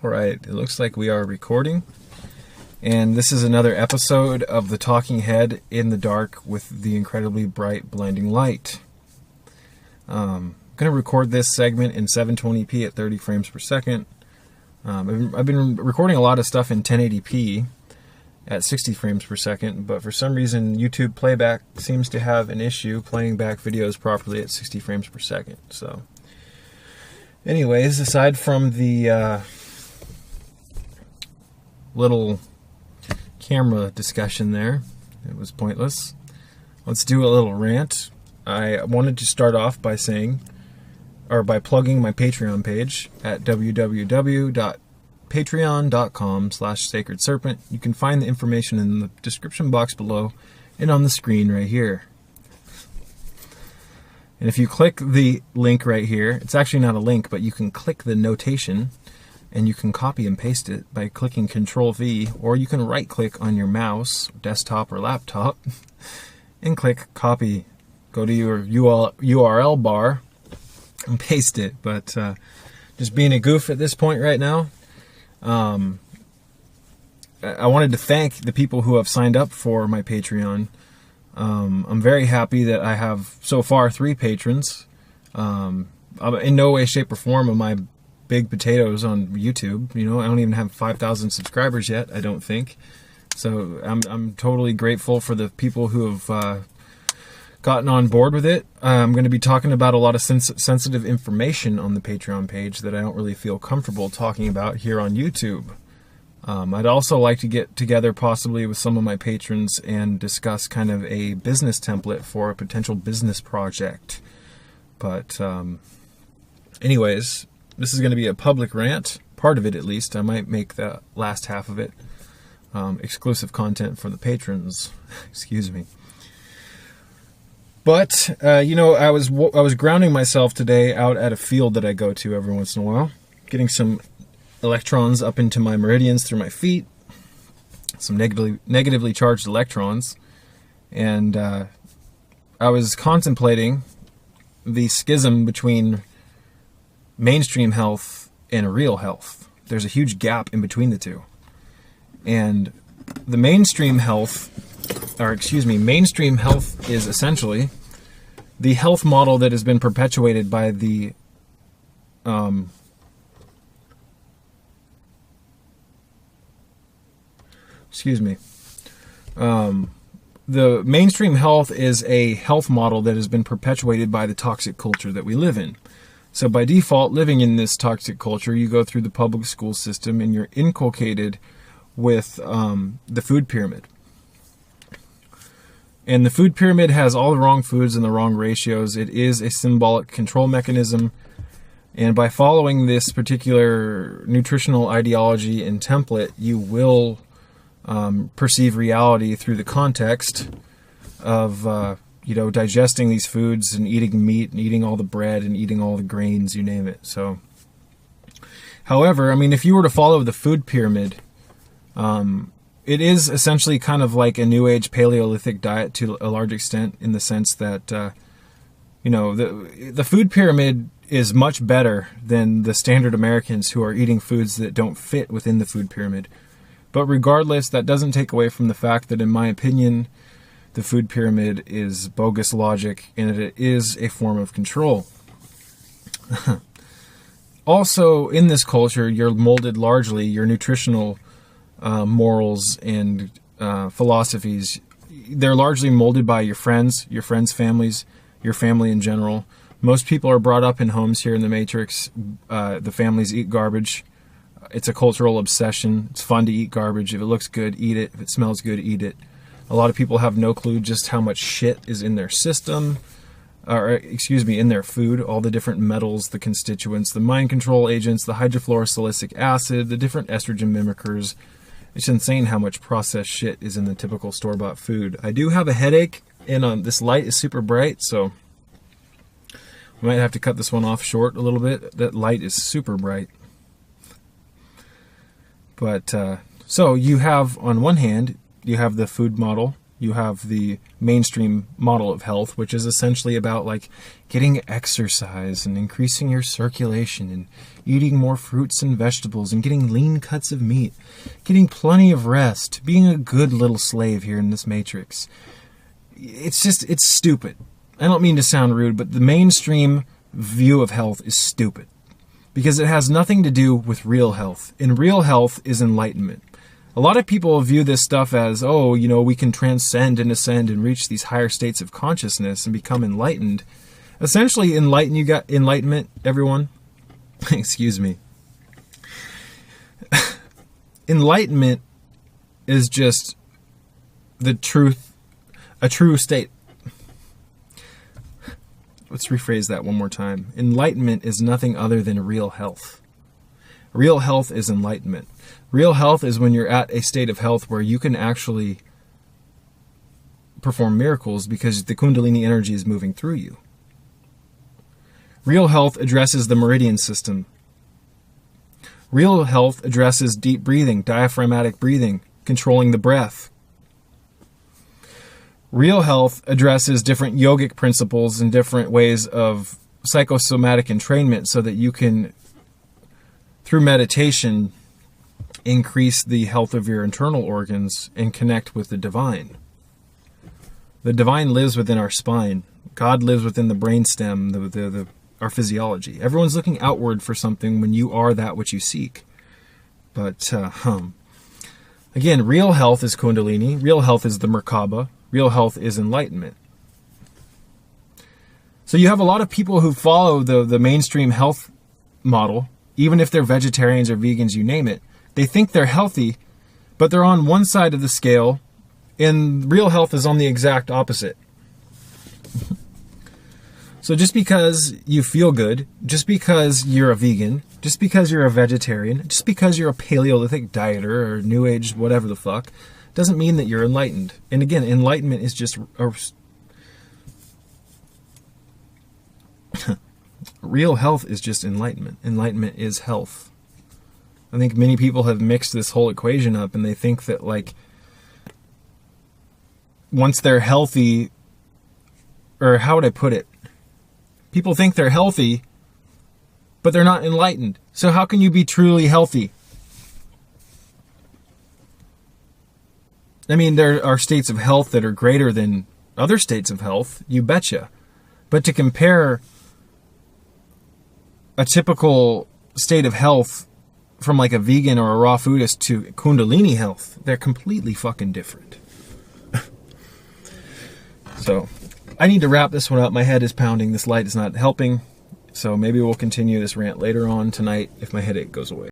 Alright, it looks like we are recording, and this is another episode of The Talking Head in the Dark with the incredibly bright blinding light. I'm going to record this segment in 720p at 30 frames per second. I've been recording a lot of stuff in 1080p at 60 frames per second, but for some reason YouTube playback seems to have an issue playing back videos properly at 60 frames per second. So anyways, aside from the little camera discussion there, it was pointless. Let's do a little rant. I wanted to start off by saying, or by plugging my Patreon page at www.patreon.com/Sacred Serpent. You can find the information in the description box below and on the screen right here. And if you click the link right here, it's actually not a link, but you can click the notation and you can copy and paste it by clicking Control-V, or you can right-click on your mouse, desktop, or laptop and click copy. Go to your URL bar and paste it. But just being a goof at this point right now, I wanted to thank the people who have signed up for my Patreon. I'm very happy that I have so far 3 patrons. I'm in no way, shape, or form am I big potatoes on YouTube. You know, I don't even have 5,000 subscribers yet, I don't think. So I'm totally grateful for the people who have gotten on board with it. I'm going to be talking about a lot of sensitive information on the Patreon page that I don't really feel comfortable talking about here on YouTube. I'd also like to get together possibly with some of my patrons and discuss kind of a business template for a potential business project. But anyways, this is going to be a public rant, part of it at least. I might make the last half of it exclusive content for the patrons. Excuse me. But, you know, I was grounding myself today out at a field that I go to every once in a while, getting some electrons up into my meridians through my feet, some negatively charged electrons, and I was contemplating the schism between mainstream health and real health. There's a huge gap in between the two. And the mainstream health is essentially the health model that has been perpetuated by the the mainstream health is a health model that has been perpetuated by the toxic culture that we live in. So by default, living in this toxic culture, you go through the public school system and you're inculcated with the food pyramid. And the food pyramid has all the wrong foods and the wrong ratios. It is a symbolic control mechanism. And by following this particular nutritional ideology and template, you will perceive reality through the context of digesting these foods and eating meat and eating all the bread and eating all the grains, you name it. So, however, I mean, if you were to follow the food pyramid, it is essentially kind of like a New Age Paleolithic diet to a large extent, in the sense that, the food pyramid is much better than the standard Americans who are eating foods that don't fit within the food pyramid. But regardless, that doesn't take away from the fact that, in my opinion, the food pyramid is bogus logic and that it is a form of control. Also, in this culture, you're molded largely, your nutritional morals and philosophies, they're largely molded by your friends' families, your family in general. Most people are brought up in homes here in the Matrix. The families eat garbage. It's a cultural obsession. It's fun to eat garbage. If it looks good, eat it. If it smells good, eat it. A lot of people have no clue just how much shit is in their system, in their food, all the different metals, the constituents, the mind control agents, the hydrofluorosilicic acid, the different estrogen mimickers. It's insane how much processed shit is in the typical store-bought food. I do have a headache, and this light is super bright, so we might have to cut this one off short a little bit. That light is super bright. But, so you have, on one hand, you have the food model, You have the mainstream model of health, which is essentially about like getting exercise and increasing your circulation and eating more fruits and vegetables and getting lean cuts of meat, getting plenty of rest, being a good little slave here in this matrix. It's stupid. I don't mean to sound rude, but the mainstream view of health is stupid because it has nothing to do with real health. And real health is enlightenment. A lot of people view this stuff as, oh, you know, we can transcend and ascend and reach these higher states of consciousness and become enlightened. Essentially, you got enlightenment, everyone. Excuse me. Enlightenment is just the truth, a true state. Let's rephrase that one more time. Enlightenment is nothing other than real health. Real health is enlightenment. Real health is when you're at a state of health where you can actually perform miracles because the Kundalini energy is moving through you. Real health addresses the meridian system. Real health addresses deep breathing, diaphragmatic breathing, controlling the breath. Real health addresses different yogic principles and different ways of psychosomatic entrainment so that you can, through meditation, increase the health of your internal organs and connect with the divine. The divine lives within our spine. God lives within the brainstem, our physiology. Everyone's looking outward for something when you are that which you seek. But, again, real health is Kundalini. Real health is the Merkaba. Real health is enlightenment. So you have a lot of people who follow the mainstream health model, even if they're vegetarians or vegans, you name it. They think they're healthy, but they're on one side of the scale, and real health is on the exact opposite. So just because you feel good, just because you're a vegan, just because you're a vegetarian, just because you're a Paleolithic dieter or New Age, whatever the fuck, doesn't mean that you're enlightened. And again, enlightenment is just real health is just enlightenment. Enlightenment is health. I think many people have mixed this whole equation up and they think that, like, once they're healthy, or how would I put it? People think they're healthy, but they're not enlightened. So how can you be truly healthy? I mean, there are states of health that are greater than other states of health, you betcha. But to compare a typical state of health from like a vegan or a raw foodist to Kundalini health, they're completely fucking different. So, I need to wrap this one up. My head is pounding. This light is not helping. So maybe we'll continue this rant later on tonight if my headache goes away.